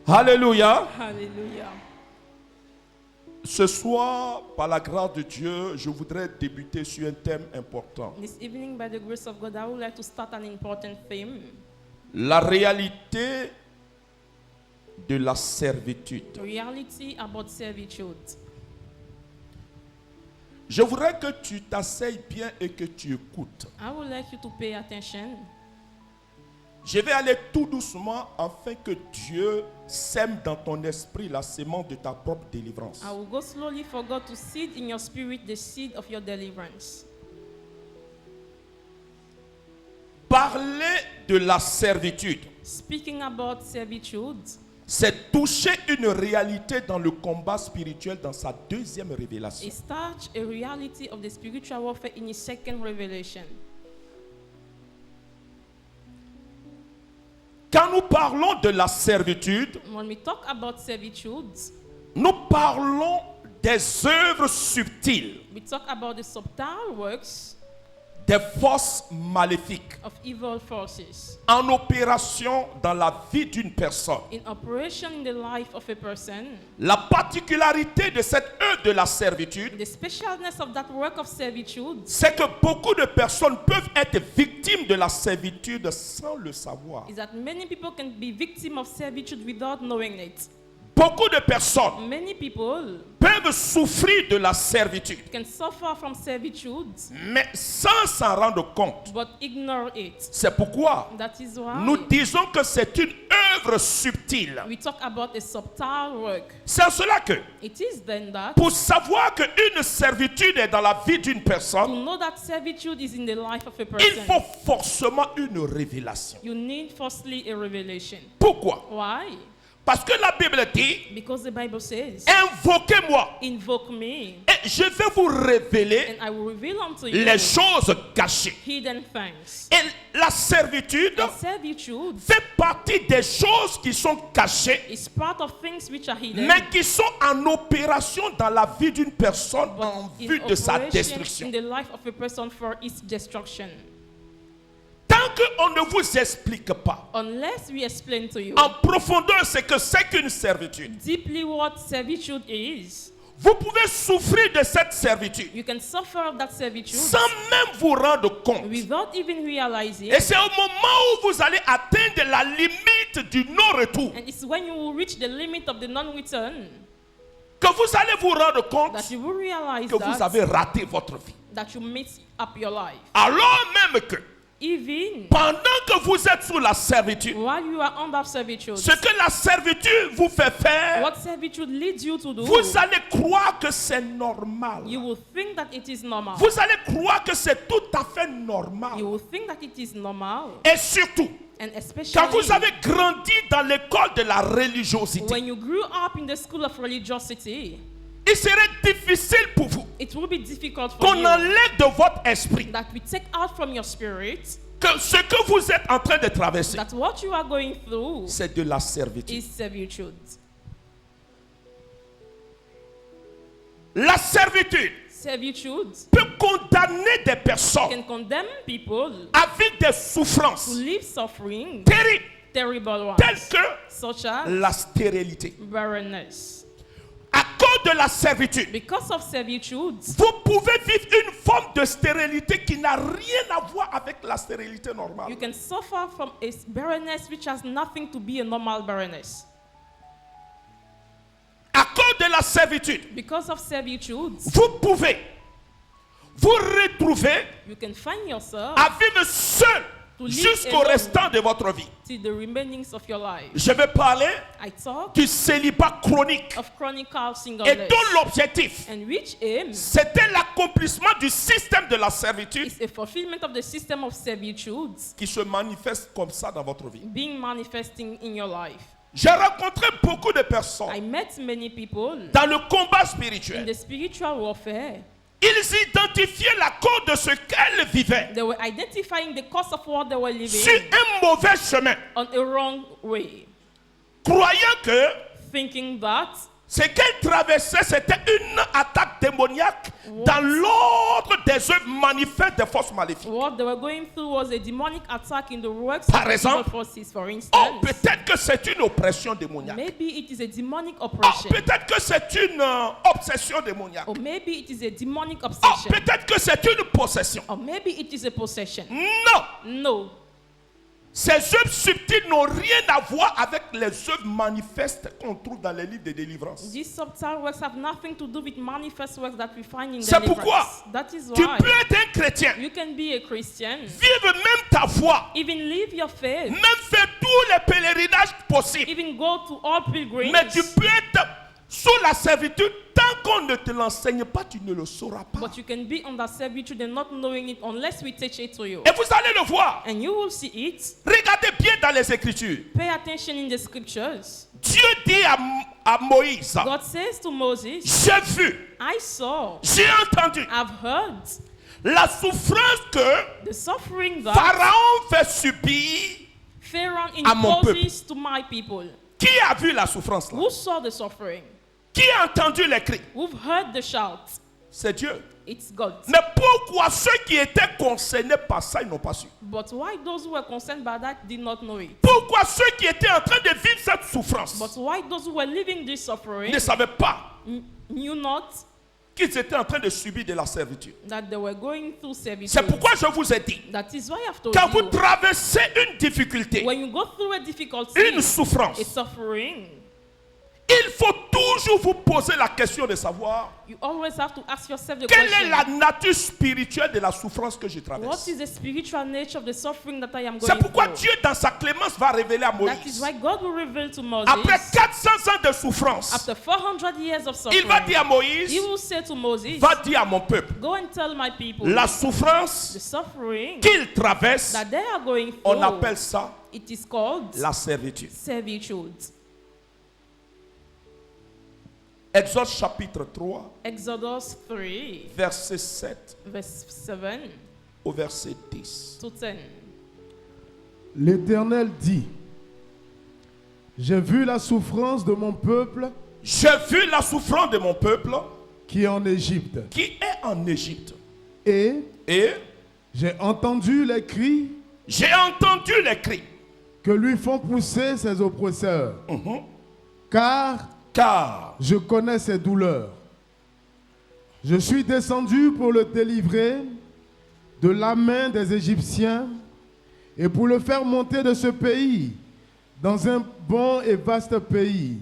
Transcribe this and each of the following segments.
Alléluia. Hallelujah. Ce soir, par la grâce de Dieu, je voudrais débuter sur un thème important. This evening, by the grace of God, I would like to start an important theme. La réalité de la servitude. Reality about servitude. Je voudrais que tu t'asseyes bien et que tu écoutes. I would like you to pay attention. Je vais aller tout doucement afin que Dieu sème dans ton esprit la sémence de ta propre délivrance. I will go slowly for God to seed in your spirit the seed of your deliverance. Parler de la servitude, Speaking about servitude, c'est toucher une réalité dans le combat spirituel dans sa deuxième révélation. is touch a reality of the spiritual warfare in his second revelation. Quand nous parlons de la servitude, When we talk about servitude, nous parlons des œuvres subtiles, we talk about the subtle works des forces maléfiques of evil forces en opération dans la vie d'une personne. in operation in the life of a person. La particularité de cette œuvre de la servitude, The specialness of that work of servitude c'est que beaucoup de personnes peuvent être victimes de la servitude sans le savoir. is that many people can be victim of servitude without knowing it. Beaucoup de personnes Many people peuvent souffrir de la servitude, can suffer from servitude mais sans s'en rendre compte. but ignore it. C'est pourquoi That is why nous disons que c'est une œuvre subtile. we talk about a subtle work. C'est en cela que, It is then that pour savoir qu'une servitude est dans la vie d'une to personne, know that servitude is in the life of a il person, faut forcément une révélation. you need firstly a revelation. Pourquoi? Why? Parce que la Bible dit, Because the Bible says, invoquez-moi invoke me et je vais vous révéler and I will reveal unto you les choses cachées. hidden things. Et la servitude And servitude fait partie des choses qui sont cachées, is part of things which are hidden, mais qui sont en opération dans la vie d'une personne en in vue de sa operation destruction. in the life of a person for its destruction. Tant qu'on ne vous explique pas Unless we explain to you en profondeur ce que c'est qu'une servitude, deeply what servitude is, vous pouvez souffrir de cette servitude you can suffer of that servitude sans même vous rendre compte. without even realizing. Et c'est au moment où vous allez atteindre la limite du non-retour And it's when you will reach the limit of the non-return que vous allez vous rendre compte that you will realize que vous avez raté votre vie. that you mess up your life. Alors même que Even pendant que vous êtes sous la servitude, while you are under servitude, ce que la servitude vous fait faire, what servitude leads you to do, vous allez croire que c'est normal. you will think that it is normal. Vous allez croire que c'est tout à fait normal. You will think that it is normal. Et surtout, And quand especially vous avez grandi dans l'école de la religiosité, when you grew up in the school of religiosity, il serait difficile pour vous it will be difficult for qu'on you enlève de votre esprit that we take out from your spirit que ce que vous êtes en train de traverser, that what you are going through c'est de la servitude. is servitude. La servitude Servitude peut condamner des personnes can condemn people à vivre des to souffrances live suffering, terribles terrible telles ones, que such as la stérilité. barrenness. À cause de la servitude, Because of servitude, vous pouvez vivre une forme de stérilité qui n'a rien à voir avec la stérilité normale. you can suffer from a barrenness which has nothing to be a normal barrenness. À cause de la servitude, Because of servitude, vous pouvez vous retrouver you can find yourself à vivre seul To live jusqu'au alone. restant de votre vie. till the remainings of your life. Je vais parler I talk du célibat chronique of chronic et singleness, dont l'objectif, and which aim c'était l'accomplissement du système de la servitude is a fulfillment of the system of servitude qui se manifeste comme ça dans votre vie. being manifesting in your life. J'ai rencontré beaucoup de I personnes met many people dans le combat in spirituel. the spiritual warfare. Ils identifiaient la cause de ce qu'elles vivaient They were identifying the cause of what they were sur living un mauvais chemin, on a wrong way, croyant que thinking that Ce qu'elle traversait, c'était une attaque démoniaque dans l'ordre des œuvres manifestes des forces maléfiques. What they were going through was a demonic attack in the works Par of the exemple, evil forces, for Oh, instance. peut-être que c'est une oppression démoniaque. Maybe it is a demonic Oh, oppression. peut-être que c'est une obsession démoniaque. Or maybe it is a demonic Oh, obsession. peut-être que c'est une possession. Or maybe it is a possession. Non, No. ces œuvres subtiles n'ont rien à voir avec les œuvres manifestes qu'on trouve dans les livres de délivrance. These subtle works have nothing to do with manifest works that we find in C'est deliverance. pourquoi That is tu why peux être un chrétien, you can be a Christian, vivre même ta foi, even live your faith, même faire tous les pèlerinages possibles. even go to all pilgrims. Mais tu peux être sous la servitude, tant qu'on ne te l'enseigne pas, tu ne le sauras pas. But you can be under servitude and not knowing it unless we teach it to you. Et vous allez le voir. And you will see it. Regardez bien dans les Écritures. Pay attention in the scriptures. Dieu dit à Moïse, God says to Moses, j'ai vu, I saw, j'ai entendu I've heard la souffrance que the suffering that Pharaon fait subir. Pharaoh à mon imposes to my people. Qui a vu la souffrance là? Who saw the suffering? Qui a entendu les cris? Who've heard the shout? C'est Dieu. It's God. Mais pourquoi ceux qui étaient concernés par ça, ils n'ont pas su? But why those who were concerned by that did not know it? Pourquoi ceux qui étaient en train de vivre cette souffrance But why those who were living this suffering ne savaient pas knew not qu'ils étaient en train de subir de la servitude? that they were going through C'est servitude? pourquoi je vous ai dit, That is why I've told quand vous you, traversez une difficulté, when you go through a difficulty, une souffrance, a suffering, il faut toujours vous poser la question de savoir you always have to ask yourself the quelle est question, la nature spirituelle de la souffrance que je what traverse. is the spiritual nature of the suffering that I am C'est going pourquoi through? Dieu, dans sa clémence, va révéler à That is Moïse. why God will reveal to Moses, Après 400 ans de souffrance, after 400 years of il va suffering, dire à Moïse, he will say to Moses, va dire à mon peuple, go and tell my people la the souffrance suffering qu'ils traversent, that they are going through, on appelle ça it is called la servitude. servitude. Exode chapitre 3, Exodus 3, verset 7 verse 7 au verset 10. to 10. L'Éternel dit, j'ai vu la souffrance de mon peuple J'ai vu la souffrance de mon peuple qui est en Égypte, qui est en Égypte. et Et j'ai entendu les cris j'ai entendu les cris. que lui font pousser ses oppresseurs, Car je connais ses douleurs. Je suis descendu pour le délivrer de la main des Égyptiens et pour le faire monter de ce pays dans un bon et vaste pays,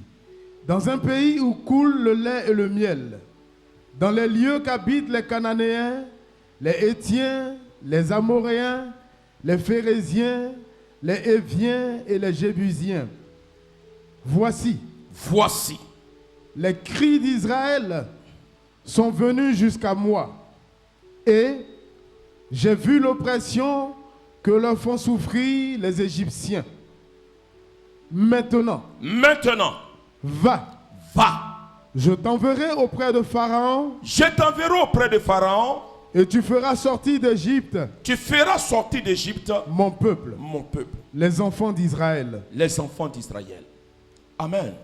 dans un pays où coule le lait et le miel, dans les lieux qu'habitent les Cananéens, les Hétiens, les Amoréens, les Phéréziens, les Héviens et les Jébusiens. Voici, voici, les cris d'Israël sont venus jusqu'à moi, et j'ai vu l'oppression que leur font souffrir les Égyptiens. Maintenant, va, je t'enverrai auprès de Pharaon, je t'enverrai auprès de Pharaon, et tu feras sortir d'Égypte tu feras sortir d'Égypte mon peuple, les enfants d'Israël. les enfants d'Israël. Amen.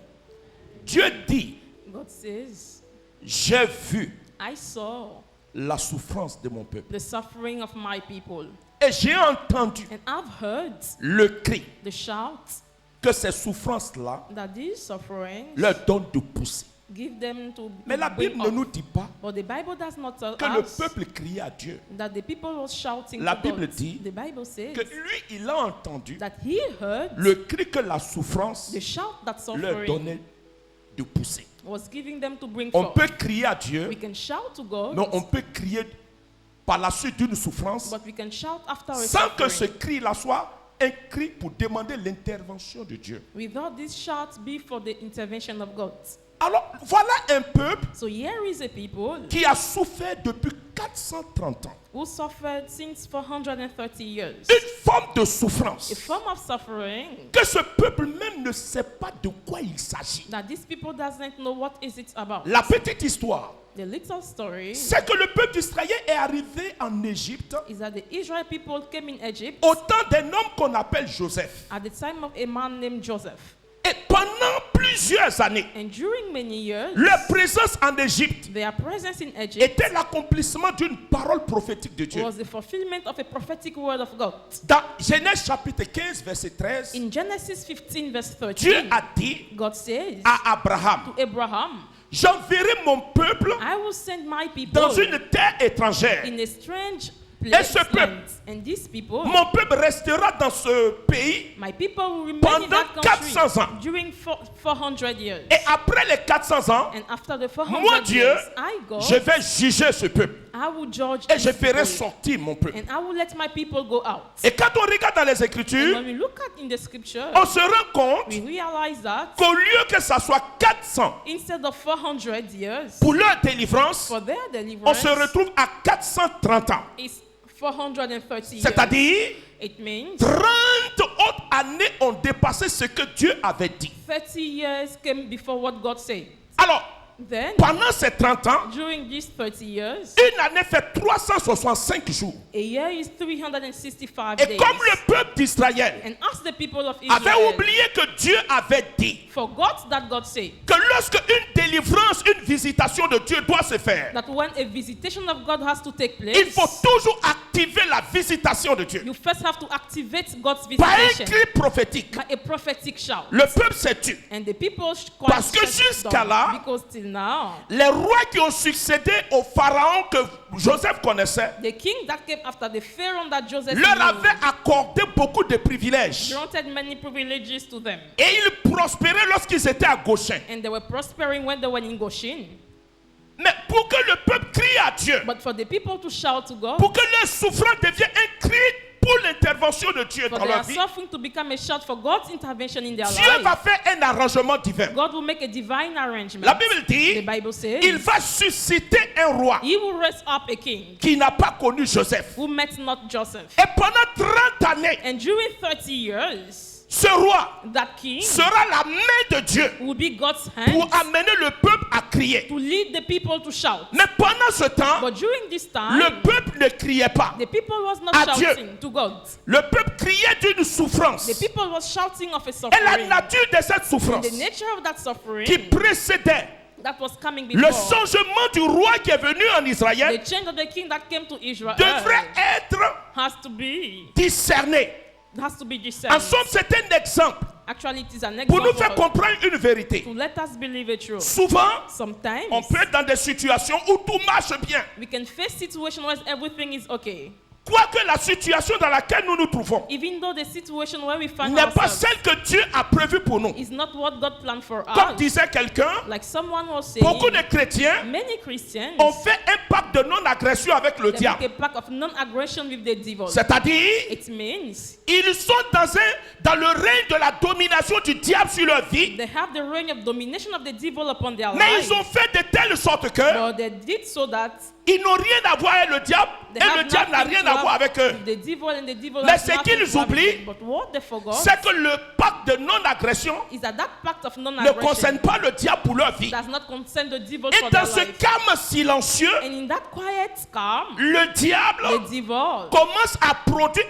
Dieu dit, God says, j'ai vu I saw la souffrance de mon peuple. the suffering of my people, Et j'ai entendu and I've heard le cri the shout que ces souffrances-là that these sufferings leur donnent de pousser. give them to Mais la bring Bible ne up. nous dit pas But the Bible does not tell que le us peuple criait à Dieu. that the people was shouting La to Bible God. dit The Bible says Que lui, il a entendu that he heard le cri que la souffrance the shout that leur suffering donnait de pousser. was giving them to bring On forth. peut crier à Dieu, We can shout to God, mais on peut crier par la suite d'une souffrance but we can shout after a sans que ce suffering cri-là soit un cri pour demander l'intervention de Dieu. without this shout be for the intervention of God. Alors, voilà un peuple So here is a people qui a souffert depuis 430 ans. who suffered since 430 years. Une forme de A souffrance form of suffering que ce peuple même ne sait pas de quoi il s'agit. that these people doesn't know what is it about. La petite histoire, The little story c'est que le peuple d'Israël est arrivé en Égypte is that the Israel people came in Egypt au temps d'un homme qu'on appelle Joseph. at the time of a man named Joseph. Et pendant plus plusieurs années, And during many years, leur présence en Égypte their presence in Egypt était l'accomplissement d'une parole prophétique de Dieu. was the fulfillment of a prophetic word of God. Dans Genèse chapitre 15, verset 13, In Genesis 15, verse Dieu 13, a dit God says à Abraham, to Abraham, j'enverrai mon peuple I will send my people dans une terre étrangère. in a strange Et place. ce peuple, land. And these people, mon peuple restera dans ce pays my people will remain in pendant that country 400 ans. during 400 years. Et après les 400 ans, And after the 400 moi Dieu, years, I, God, je vais juger ce peuple. I will judge Et je this ferai people, sortir mon peuple. and I will let my people go out. Et quand on regarde dans les And Écritures, when we look at in the scripture, on se rend compte we realize that qu'au lieu que ça soit 400 instead of 400 years pour leur délivrance, for their on deliverance, se retrouve à 430 ans. it's 430 years. C'est-à-dire, It means 30 autres années ont dépassé ce que Dieu avait dit. 30 years came before what God said. Alors, Then, pendant ces 30 ans, during these 30 years, une année fait 365 jours. a year is 365 Et days. comme le peuple d'Israël And as the people of avait Israel oublié que Dieu avait dit forgot that God said que lorsque une délivrance, une visitation de Dieu doit se faire, that when a visitation of God has to take place, il faut toujours activer la visitation de Dieu. you first have to activate God's Par un visitation cri prophétique, by a prophetic shout. le peuple s'est tu. And the people Parce que shut jusqu'à down, là, because till now, les rois qui ont succédé au pharaon que Joseph connaissait the king that came after the Pharaoh that Joseph leur knew avait accordé beaucoup de privilèges. granted many privileges to them. Et ils prospéraient lorsqu'ils étaient à Goshen. And they were prospering when they were in Goshen. Mais pour que le peuple crie à Dieu, But for the people to shout to God, pour que leur souffrance devienne un cri pour l'intervention de Dieu for dans their leur vie, suffering to become a shout for God's intervention in their Dieu va life, faire un arrangement divin. God will make a divine arrangement. La Bible The dit, Bible says, il va susciter un roi He will raise up a king qui n'a pas connu Joseph. who met not Joseph. Et pendant 30 années, And during 30 years, ce roi that king sera la main de Dieu will be God's pour hand amener le peuple à crier. to lead the people to shout. Mais pendant ce temps, But during this time, le peuple ne criait pas. the people was not à Dieu. shouting to God. Le peuple criait d'une souffrance. The people was shouting of a Et la suffering. nature de cette And souffrance the nature of that suffering qui précédait that was coming le before, changement du roi qui est venu en Israël the change of the king that came to Israel devrait être has to be discerné. discerned. En somme, c'est un exemple Actually, it is an pour nous faire example comprendre une vérité. to let us believe it true. Souvent, Sometimes on peut être dans des situations où tout marche bien. we can face situations where everything is okay, Quoique la situation dans laquelle nous nous trouvons even though the situation where we find n'est pas ourselves celle que Dieu a prévue pour nous. is not what God planned for Comme us. disait quelqu'un, Like someone was saying, beaucoup de chrétiens many Christians ont fait un pacte de non-agression avec le they make diable. a pact of non-aggression with the devil. C'est-à-dire, It means ils sont dans le règne de la domination du diable sur leur vie, they have the reign of domination of the devil upon their mais lives. ils ont fait de telle sorte que But they did so that ils n'ont rien à voir avec le diable they et have le diable n'a nothing rien to à voir have avec eux. with the devil, and the devil Mais has ce nothing qu'ils to have with oublient, it. But what they forgot C'est que le pacte de non-agression is that that pact of ne non-aggression concerne pas le diable pour leur vie. does not concern the devil Et for dans their ce life. calme silencieux, And in that quiet calm, le diable the devil commence à produire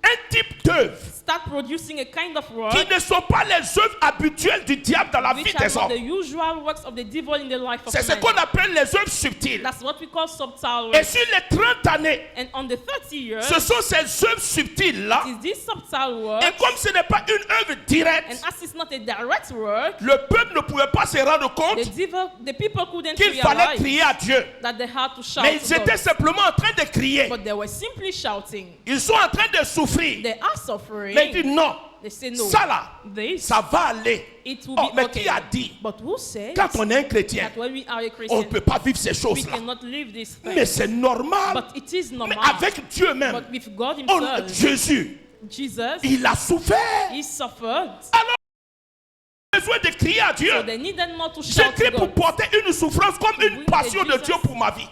un type d'œuvre start producing a kind of work qui ne sont pas les œuvres habituelles du diable dans la vie which are des not the hommes. usual works of the devil in the life of C'est ce man. qu'on appelle les œuvres subtiles. That's what we call subtle Et works. sur les 30 années, And on the 30 years, ce sont ces œuvres subtiles-là. it is this subtle work, Et comme ce n'est pas une œuvre and directe, as it's not a direct work, le peuple ne pouvait pas se rendre compte the people couldn't qu'il fallait realize crier à Dieu. that they had to shout Mais to ils étaient God. simplement en train de crier. But they were simply shouting. Ils sont en train de souffrir. They are suffering. Mais ils disent non, They say no. ça là, This, ça va aller. it will Oh, be mais okay. qui a dit, But who says quand on est un chrétien, that when we are a on ne Christian, peut pas vivre ces we choses-là. cannot live this thing? Mais c'est normal. But it is Mais normal. avec Dieu même, But with God oh, himself, Jésus, Jesus, il a souffert. he suffered. Alors, il a besoin de crier à Dieu. So they needed not to shout J'écris to pour God. porter une souffrance comme une Oui, passion et de Jesus- Dieu pour ma vie.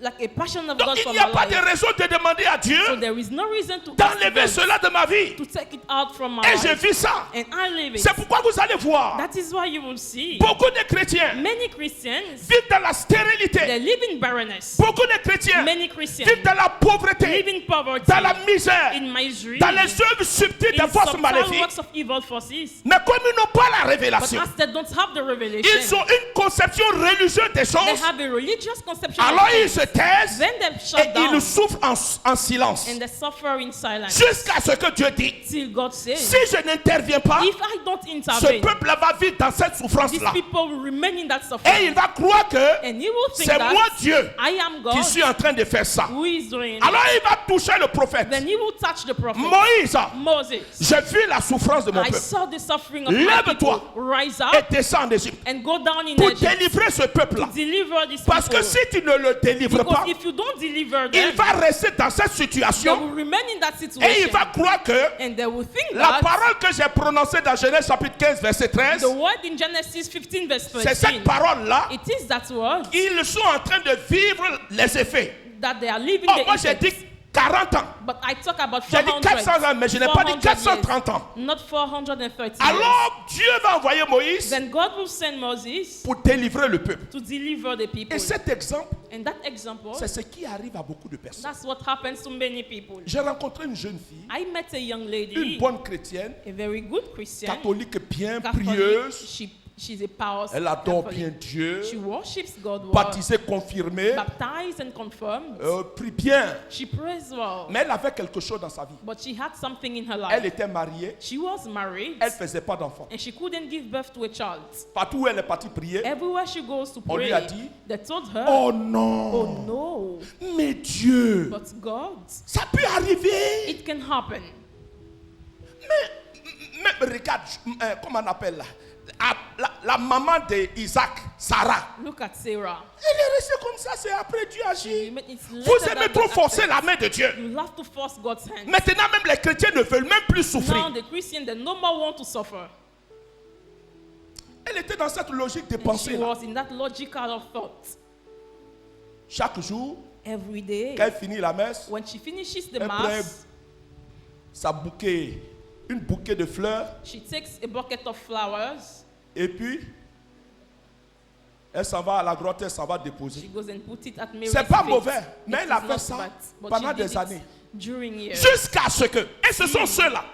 like a passion of Donc God il for n'y a my pas de life. raison de demander à Dieu So there is no reason to ask d'enlever God cela de ma vie. to take it out from my Et je life. vis ça. And I live it. C'est pourquoi vous allez voir That is why you will see beaucoup de chrétiens many Christians, vivent dans la stérilité. they live in barrenness. Beaucoup de chrétiens Many Christians vivent dans la pauvreté, live in poverty, dans la misère, in misery, dans les œuvres subtiles des in forces subtle maléfiques. works of evil forces. Mais comme ils n'ont pas la But révélation, as they don't have the ils revelation, ont une conception religieuse des they choses. have a religious conception Alors of ils things. se taisent Then they shut et down ils souffrent en silence. and they suffer in silence Jusqu'à ce que Dieu dit, till God says, si je n'interviens pas, if I don't ce intervene, peuple va vivre dans cette these souffrance-là. people will remain in that Et suffering. il va croire que And he will think c'est that moi Dieu I am qui God suis en train de faire ça. who is doing it. Alors il va toucher le prophète. Then he will touch the prophet. Moïse, Moses, j'ai vu la souffrance de mon I peuple. saw the suffering of my Lève-toi people. Rise et up descends en Égypte and go down in pour Egypt. délivrer ce peuple-là. Deliver these Parce que people. si tu ne le délivres pas, Because if you don't deliver il them, va rester dans cette they situation will remain in that et il situation. va croire que And they will think la that parole que j'ai prononcée dans Genèse chapitre 15 verset 13, the word in Genesis 15 verse c'est 13, cette parole-là, it is that word ils sont en train de vivre les effets. that they are living Oh, the moi j'ai effects. dit 40 ans. But I talk about J'ai dit 400, 400 ans, mais je n'ai pas dit 400 430 years, ans. not 430 years. Alors Dieu va envoyer Moïse Then God will send Moses pour délivrer le peuple. to deliver the people. Et cet exemple, And that example, c'est ce qui arrive à beaucoup de personnes. that's what happens to many people. J'ai rencontré une jeune fille, I met a young une lady, bonne chrétienne, a very good Christian, catholique bien, Catholic. prieuse. She's a powerful Elle adore Catholic. bien Dieu, She worships God well, baptisée, confirmée, baptized and confirmed. prie bien. She prays well, Mais elle avait quelque chose dans sa vie. but she had something in her life. Elle était mariée, She was married, elle ne faisait pas d'enfant. and she couldn't give birth to a child. Partout où elle est partie prier, Everywhere she goes to on lui pray, a dit, they told her, oh non, oh no, mais Dieu, but God, ça peut arriver. it can happen. Mais regarde, comment on appelle là? La maman d'Isaac, Sarah. Look at Sarah. Elle est restée comme ça, c'est après Dieu agit. It's Vous later aimez that trop God forcer acted. la main de Dieu. You have to force God's hand. Maintenant, même les chrétiens ne veulent même plus Now souffrir. the Christian, they no more want to suffer. Elle était dans cette logique de And she pensée là. was in that logical of thought. Chaque jour, Every day, quand elle finit la messe, when she finishes the elle prend mass, une bouquet de fleurs, she takes a bucket of flowers. et puis elle s'en va à la grotte, elle s'en va She déposer. goes and put it at Mary's C'est pas feet. mauvais, mais It elle a is fait not ça bad, but pendant she did des it années. During years. Jusqu'à ce que, et ce sont ceux-là,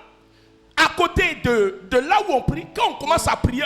à côté de là où on prie, quand on commence à prier,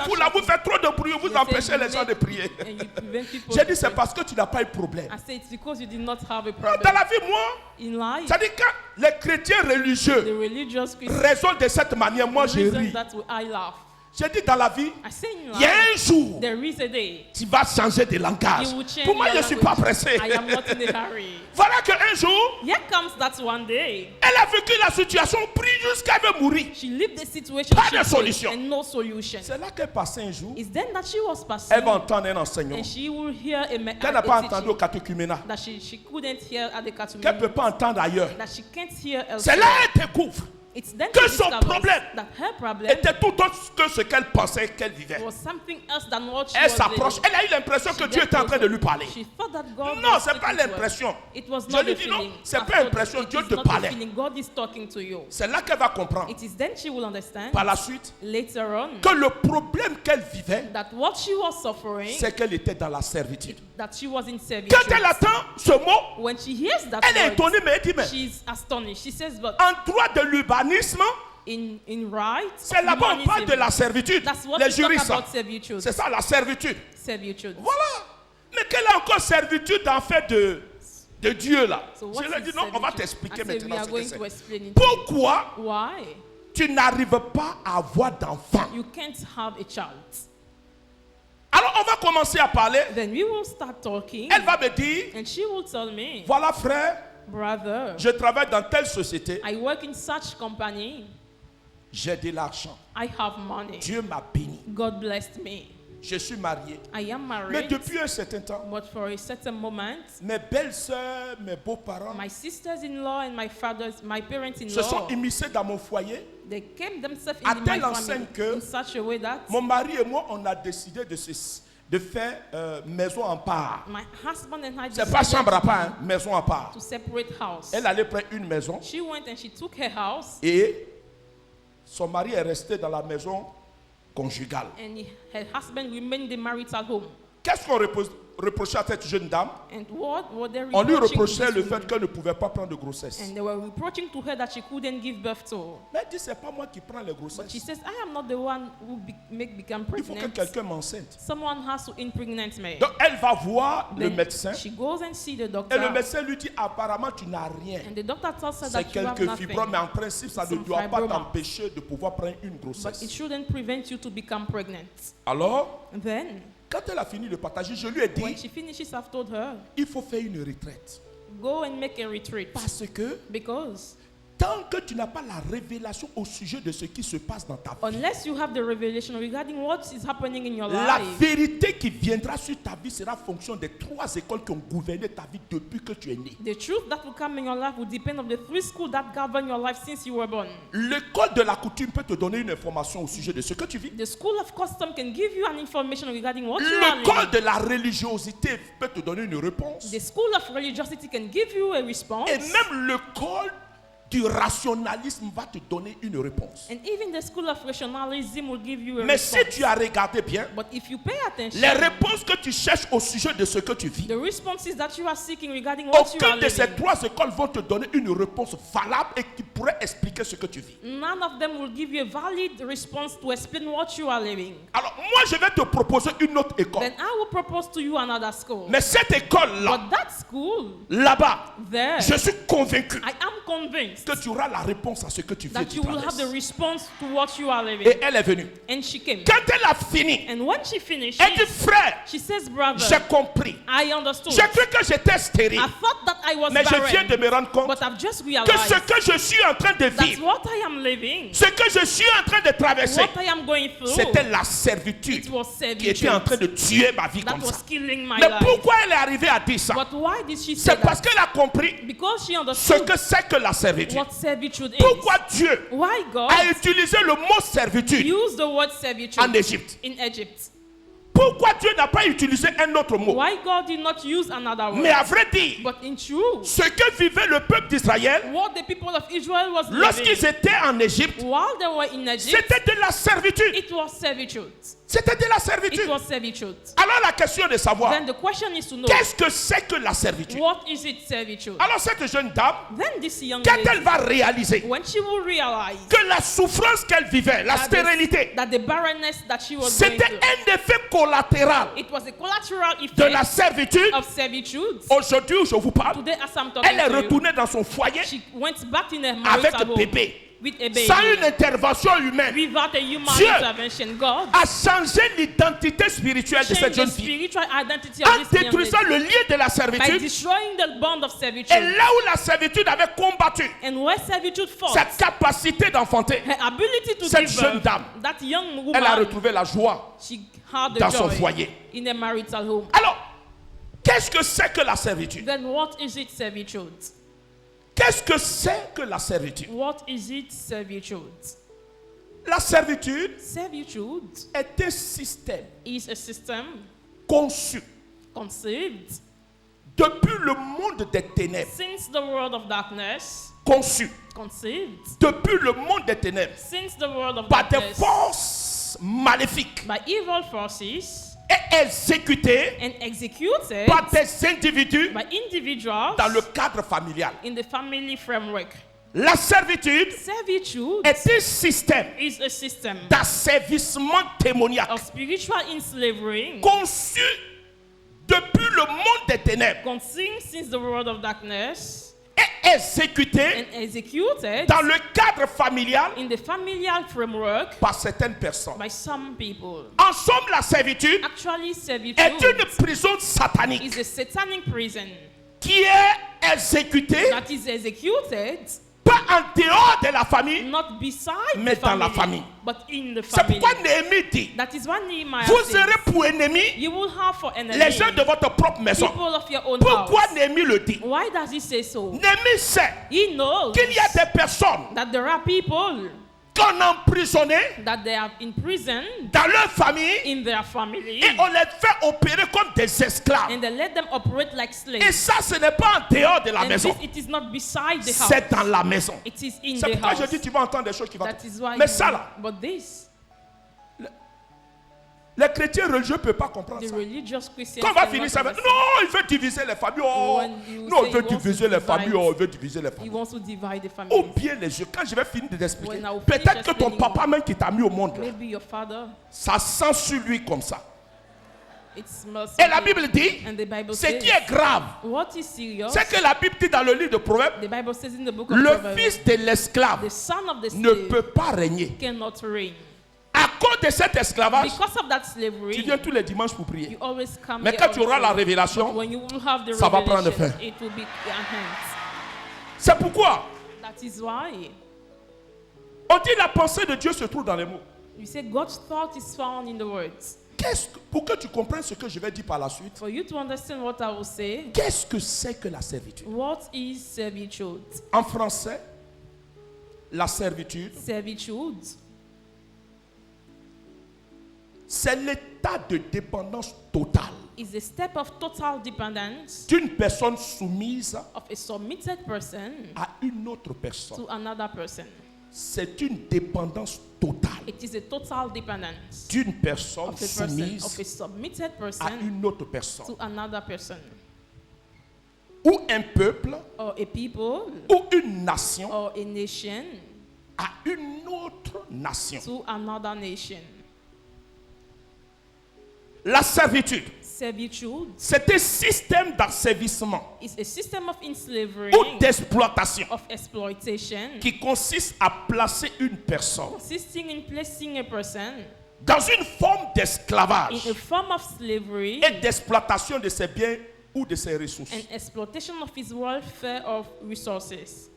vous là, vous faites trop de bruit, vous They empêchez say les you gens de make- prier. and you prevent people J'ai dit, to c'est pray. parce que tu n'as pas eu de problème. I say it's because you did not have a Dans problem. la vie, moi, In life, c'est-à-dire quand les chrétiens the religieux religious Christians, raisonnent de cette manière, moi the je reason ris. that I laugh. J'ai dit, dans la vie, I say in il y a life, un jour, there is a day tu vas changer de langage. you will change Pour moi, je your ne suis pas language. pressé. I am not in a hurry. Voilà qu'un jour, Here comes that one day. elle a vécu la situation, prie jusqu'à elle veut mourir. She lived the situation Pas she de faced solution. and no solution. C'est là qu'elle passait un jour, It's then that she was passing elle va entendre un enseignant and she will hear qu'elle n'a pas entendu au catéchuménat, that she couldn't hear at the qu'elle ne catechumen, peut pas entendre ailleurs. that she can't hear C'est là elsewhere. qu'elle découvre It's then que she son discovers problème that her problem était tout autre que ce qu'elle pensait qu'elle vivait. was something else than what she Elle was s'approche, living. elle a eu l'impression que She Dieu get était en train de closer. lui parler. She thought that God Non, was c'est pas speaking to her. l'impression. It was Je not lui the dis non, feeling. c'est I pas told l'impression, her, Dieu it te is not the parlait. feeling. God is talking to you. C'est là qu'elle va comprendre It is then she will understand par la suite later on que le problème qu'elle vivait, that what she was suffering, c'est qu'elle était dans la servitude. that she was in servitude. Quand elle attend ce mot, When she hears that elle est word, étonnée, mais elle dit, mais she's astonished. She says, but en droit de l'urbanisme, in right, c'est là-bas on parle de la servitude. that's what Les we talk juristes, about servitude. c'est ça la servitude. Servitude. Voilà. Mais quelle est encore servitude en fait de Dieu là? So what Je lui ai is dit non, on va servitude? t'expliquer I said, we maintenant are ce que going c'est. to explain it. Pourquoi Why? tu n'arrives pas à avoir d'enfant? You can't have a child. Alors on va commencer à parler. Then we will start talking, Elle va me dire, and she will tell me, voilà frère, brother, je travaille dans telle société, I work in such company. j'ai de l'argent. I have money. Dieu m'a béni. God blessed me. Je suis marié. I am Mais married. depuis un certain temps, But for a certain moment, mes belles-sœurs, mes beaux-parents my sisters-in-law and my se sont parents-in-law, immiscés dans mon foyer. they came themselves À in my telle family enseigne que in such a way that mon mari et moi, on a décidé de se de faire maison en part. My husband and I C'est pas decided chambre à part, hein, maison en part. to separate house. Elle allait prendre une maison She went and she took her house, et son mari est resté dans la maison conjugale. and her husband remained in the marital home. Qu'est-ce qu'on reprochait à cette jeune dame? And what were they On lui reproaching to reprochait this le woman? fait qu'elle ne pouvait pas prendre de grossesse. And they were reproaching to her that she couldn't give birth to. Mais elle dit, c'est pas moi qui prends les But she grossesses. says, I am not the one who become Il faut que pregnant. quelqu'un m'enceinte. Someone has to impregnate me. Donc elle va voir le Then médecin she goes and see the doctor. et le médecin lui dit, apparemment tu n'as rien. And the doctor tells her C'est that you have quelques nothing. fibromes, mais en principe ça ne Some doit pas fibromas. t'empêcher de pouvoir prendre une But it grossesse. shouldn't prevent you to become pregnant. Alors, Then, quand elle a fini de partager, je lui ai when dit, she finishes, I've told her, il faut faire une retraite. go and make a retreat. Parce que Because tant que tu n'as pas la révélation au sujet de ce qui se passe dans ta vie, unless you have the revelation regarding what is happening in your la life, vérité qui viendra sur ta vie sera fonction des 3 écoles qui ont gouverné ta vie depuis que tu es né. the truth that will come in your life will depend on the 3 schools that govern your life since you were born. L'école de la coutume peut te donner une information au sujet de ce que tu vis. The school of custom can give you an information regarding what you are L'école living. de la religiosité peut te donner une réponse. The school of religiosity can give you a response. Et même l'école du rationalisme va te donner une réponse. And even the school of rationalism will give you a Mais si response. tu as regardé bien, But if you pay attention, les réponses que tu cherches au sujet de ce que tu vis, the responses that you are seeking regarding what you are aucune de ces living, 3 écoles vont te donner une réponse valable et qui pourrait expliquer ce que tu vis. none of them will give you a valid response to explain what you are living. Alors moi je vais te proposer une autre école. Then I will propose to you another school. Mais cette école-là, But that school, là-bas, there, je suis convaincu I am convinced que tu auras la réponse à ce que tu vis et that tu you will have traverses. the response to what you are living. Et elle est venue. And she came. Quand elle a fini, And when she finished, elle dit, frère, she says, brother, j'ai compris. I understood. J'ai cru que j'étais stérile. I thought that I was Mais je viens de barren, me rendre compte but I've just que realized ce que je suis en train de that's vivre, what I am living, ce que je suis en train de traverser, what I am going through, c'était la servitude it was qui était en train de servitude tuer ma vie that comme ça. was killing my Mais life. pourquoi elle est arrivée à dire ça? But why did she say C'est parce that? qu'elle a compris Because she ce understood que c'est que la servitude. what servitude Pourquoi is. Dieu Why God a utilisé le mot servitude used the word servitude en Égypte? in Egypt. Pourquoi Dieu n'a pas utilisé un autre mot? Why God did not use another word. Mais à vrai dire, But in truth, ce que vivait le peuple d'Israël what the people of Israel was lorsqu'ils living étaient en Égypte, while they were in Egypt, c'était de la servitude. it was servitude. C'était de la It servitude. was servitude. Alors la question de savoir, Then the question is to know, qu'est-ce que c'est que la servitude? what is it servitude? Alors cette jeune dame, Then this young quand lady, elle va réaliser when she will realize que la souffrance qu'elle vivait, la that stérilité, that the barrenness that she was going c'était through, un effet collatéral it was a collateral de la effect servitude. of servitude. Aujourd'hui où je vous parle, Today, as I'm talking elle est to you, retournée dans son foyer she went back in her avec marital home bébé. with a baby. Sans une intervention humaine, Without a human Dieu intervention, God a changé l'identité spirituelle de cette changed the jeune fille spiritual identity en of this young détruisant lady le lien de la by servitude. destroying the bond of Et servitude. là où la servitude avait combattu And where servitude fought, cette capacité d'enfanter, her ability to cette give jeune birth, dame, that young elle a woman, retrouvé la joie she had the dans son joy foyer. in a marital home. Alors, qu'est-ce que c'est que la servitude? Then what is it servitude? Qu'est-ce que c'est que la servitude? What is it servitude? La servitude Servitude est un système is a system conçu conceived depuis le monde des ténèbres, since the world of darkness, conçu conceived depuis le monde des ténèbres since the world of par des darkness forces maléfiques by evil forces et exécuté and executed par des individus by individuals dans le cadre familial. in the family framework. La servitude Servitude est un système is a system d'asservissement témoniaque of spiritual enslavering conçu depuis le monde des ténèbres conceived since the world of darkness et exécuté and executed dans le cadre familial in the familial framework par certaines personnes. by some people. En somme, la servitude Actually, est servitude une prison satanique is a satanic prison qui est exécutée that is executed pas en dehors de la famille, not beside mais the dans la family, famille. but in the C'est family. pourquoi Néhémie dit, That is what Nehemiah vous says. serez pour ennemis You will have for les enemies gens de votre propre maison. people of your own Pourquoi house. Néhémie le dit? Why does he say so? Néhémie sait He knows qu'il y a des personnes that there are people qu'on a emprisonnés that they are in prison dans leur famille in their family, et on les fait opérer comme des esclaves. and they let them operate like Et slaves. ça, ce n'est pas en dehors de la And maison. this, it is not beside the house. C'est dans la maison. It is in C'est the pourquoi house. je dis tu vas entendre des choses qui vont. That is why Mais you- ça là, but this, les chrétiens religieux ne peuvent pas comprendre the ça. religious Christians Quand on va cannot finir ça, va, understand. non, il veut diviser les familles. Oh, When you non, say il veut he wants diviser to les familles. divide, Oh, il veut diviser les He familles. wants to divide the Ou family. bien les yeux, quand je vais finir de t'expliquer, When I will peut-être finish que ton explaining papa même qui t'a mis au monde, là, Maybe your father, ça sent sur lui comme ça. it smells. Et la something. Bible dit, And the Bible ce says, qui est grave, what is serious? c'est que la Bible dit dans le livre de Proverbes, The Bible says in the book of le Proverbs, fils de l'esclave the son of the ne slave peut pas régner. cannot reign. À cause de cet esclavage, Because of that tu slavery, viens tous les dimanches pour you prier. always come Mais here quand tu on auras la Sunday. révélation, When you will have the ça va prendre revelation, fin. it will be enhanced. C'est pourquoi That is why on dit la pensée de Dieu se trouve dans les mots. you say God's thought is found in the words. Pour que tu comprennes ce que je vais dire par la suite, For you to understand what I will say, qu'est-ce que c'est que la servitude? what is servitude? En français, la servitude, Servitude c'est l'état de dépendance totale is a step of total dependence d'une personne soumise of a submitted person à une autre personne. to another person. C'est une dépendance totale It is a total dependence d'une personne of a person, of a soumise submitted à person une autre personne. to another person, Ou un peuple, or a people, ou une nation or a nation à une autre nation. to another nation. La servitude, Servitude c'est un système d'asservissement is a system of enslavering, ou d'exploitation of exploitation, qui consiste à placer une personne consisting in placing a person dans une forme d'esclavage in a form of slavery et d'exploitation de ses biens ou de ses ressources. and exploitation of his welfare of resources.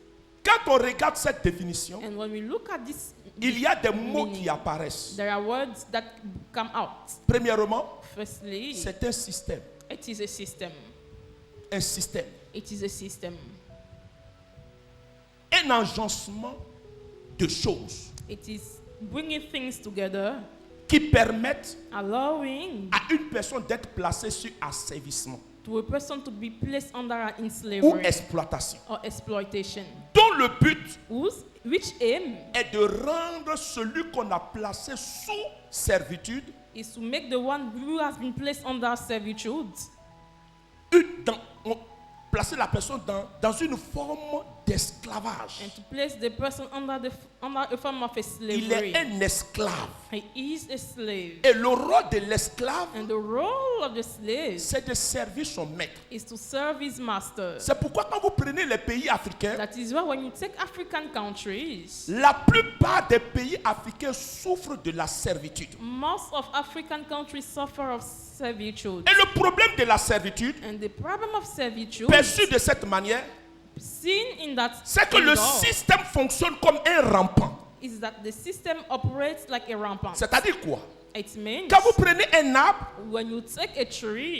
Quand on regarde cette définition, And when we look at this, il y a des mots meaning, qui apparaissent. there are words that come out. Premièrement, Firstly, c'est un système. it is a system. Un système. It is a system. Un agencement de choses It is bringing things together, qui permettent allowing à une personne d'être placée sur asservissement to a person to be placed under an ou slavery exploitation, or exploitation, dont le but which aim est de rendre celui qu'on a placé sous servitude is to make the one who has been placed under servitude placer la personne dans une forme d'esclavage. and to place the person under a form of a Il slavery. est un esclave. He is a slave. Et le rôle de l'esclave, And the role of the slave c'est de servir son maître. is to serve his master. C'est pourquoi quand vous prenez les pays africains, That is why when you take African countries, la plupart des pays africains souffrent de la servitude. most of African countries suffer of servitude. Et le problème de la servitude, And the problem of servitude, perçu de cette manière, seen in that c'est que le angle, système fonctionne comme un rampant. is that the system operates like a rampant. C'est-à-dire quoi? It means Quand vous prenez un arbre, when you take a tree